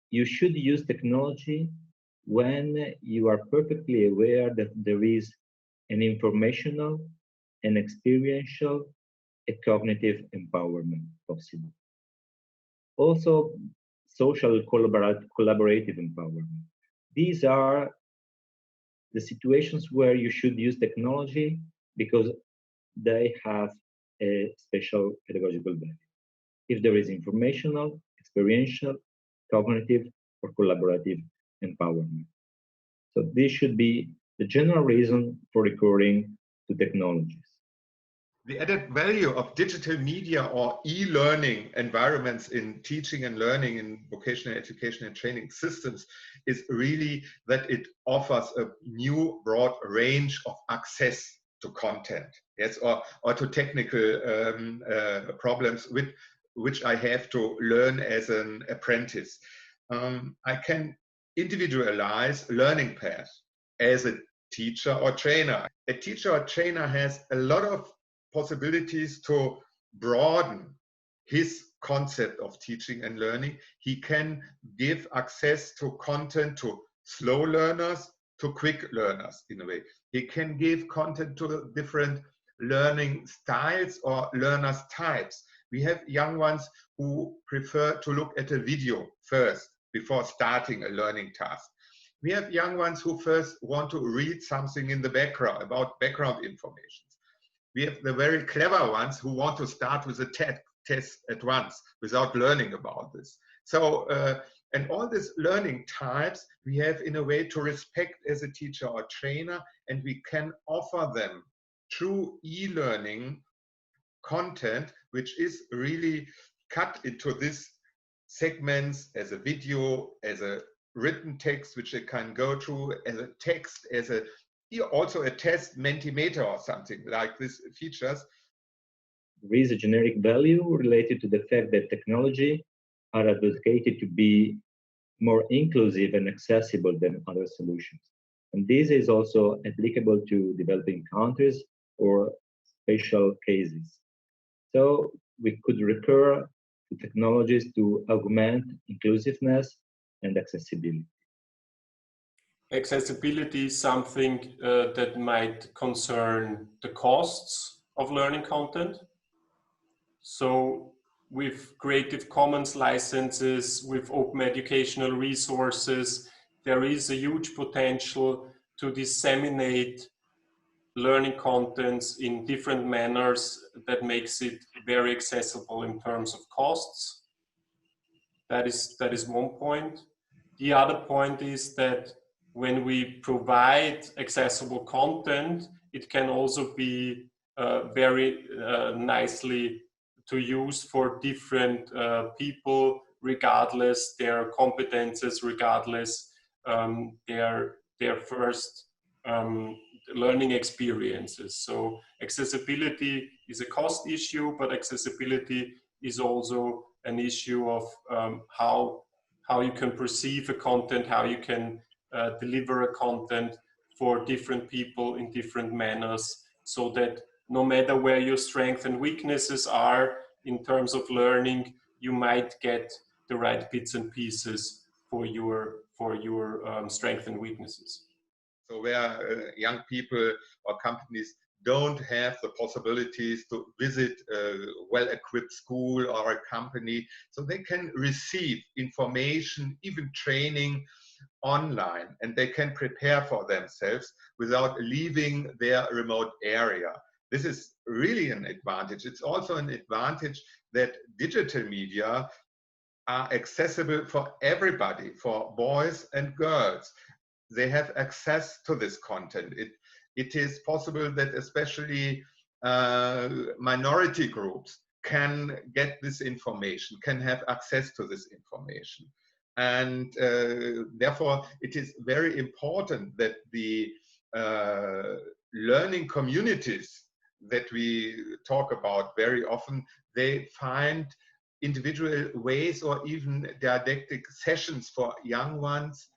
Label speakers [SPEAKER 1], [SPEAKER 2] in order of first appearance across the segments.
[SPEAKER 1] You should use technology when you are perfectly aware that there is an informational, an experiential, a cognitive empowerment possible. Also, social collaborative empowerment. These are the situations where you should use technology because they have a special pedagogical value. If there is informational, experiential, cognitive, or collaborative empowerment. So this should be the general reason for recurring to technologies.
[SPEAKER 2] The added value of digital media or e-learning environments in teaching and learning in vocational education and training systems is really that it offers a new broad range of access to content, yes, or to technical problems with which I have to learn as an apprentice. I can individualize learning paths as a teacher or trainer. A teacher or trainer has a lot of possibilities to broaden his concept of teaching and learning. He can give access to content to slow learners, to quick learners in a way. He can give content to different learning styles or learners types. We have young ones who prefer to look at a video first before starting a learning task. We have young ones who first want to read something in the background about background information. We have the very clever ones who want to start with a test at once without learning about this. So, and all these learning types we have in a way to respect as a teacher or trainer, and we can offer them through e-learning content, which is really cut into these segments as a video, as a written text, which they can go through, as a text, as a also a test Mentimeter or something like this features.
[SPEAKER 1] There is a generic value related to the fact that technology are advocated to be more inclusive and accessible than other solutions. And this is also applicable to developing countries or special cases. So we could recur to technologies to augment inclusiveness and accessibility.
[SPEAKER 3] Accessibility is something that might concern the costs of learning content. So with Creative Commons licenses, with open educational resources, there is a huge potential to disseminate learning contents in different manners that makes it very accessible in terms of costs. That is one point. The other point is that when we provide accessible content, it can also be very nicely to use for different people, regardless their competences, regardless their first learning experiences. So accessibility is a cost issue, but accessibility is also an issue of how you can perceive a content, how you can deliver a content for different people in different manners, so that no matter where your strengths and weaknesses are in terms of learning, you might get the right bits and pieces for your strengths and weaknesses.
[SPEAKER 2] So where young people or companies don't have the possibilities to visit a well-equipped school or a company, so they can receive information, even training online, and they can prepare for themselves without leaving their remote area. This is really an advantage. It's also an advantage that digital media are accessible for everybody, for boys and girls. They have access to this content. It is possible that especially minority groups can get this information, can have access to this information. And therefore, it is very important that the learning communities that we talk about very often, they find individual ways or even didactic sessions for young ones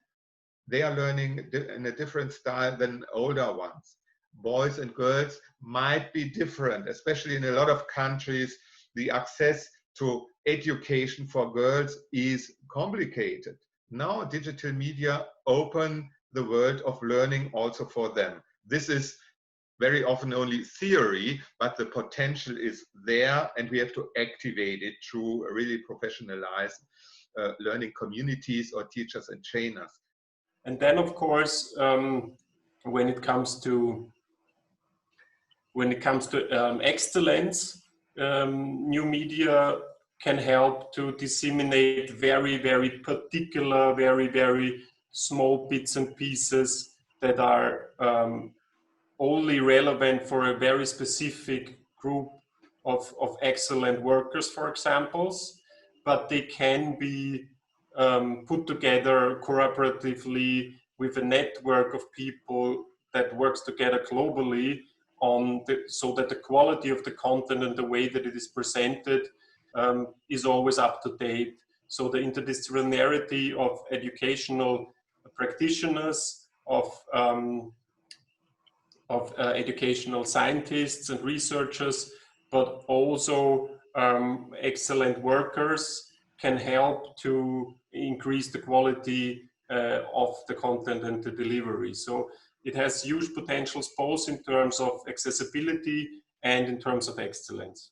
[SPEAKER 2] they are learning in a different style than older ones. Boys and girls might be different, especially in a lot of countries. The access to education for girls is complicated. Now digital media open the world of learning also for them. This is very often only theory, but the potential is there, and we have to activate it through really professionalized learning communities or teachers and trainers.
[SPEAKER 3] And then, of course, when it comes to excellence, new media can help to disseminate very, very particular, very, very small bits and pieces that are only relevant for a very specific group of excellent workers, for examples, but they can be put together cooperatively with a network of people that works together globally so that the quality of the content and the way that it is presented is always up to date. So the interdisciplinarity of educational practitioners, of educational scientists and researchers, but also excellent workers can help to increase the quality of the content and the delivery. So it has huge potentials both in terms of accessibility and in terms of excellence.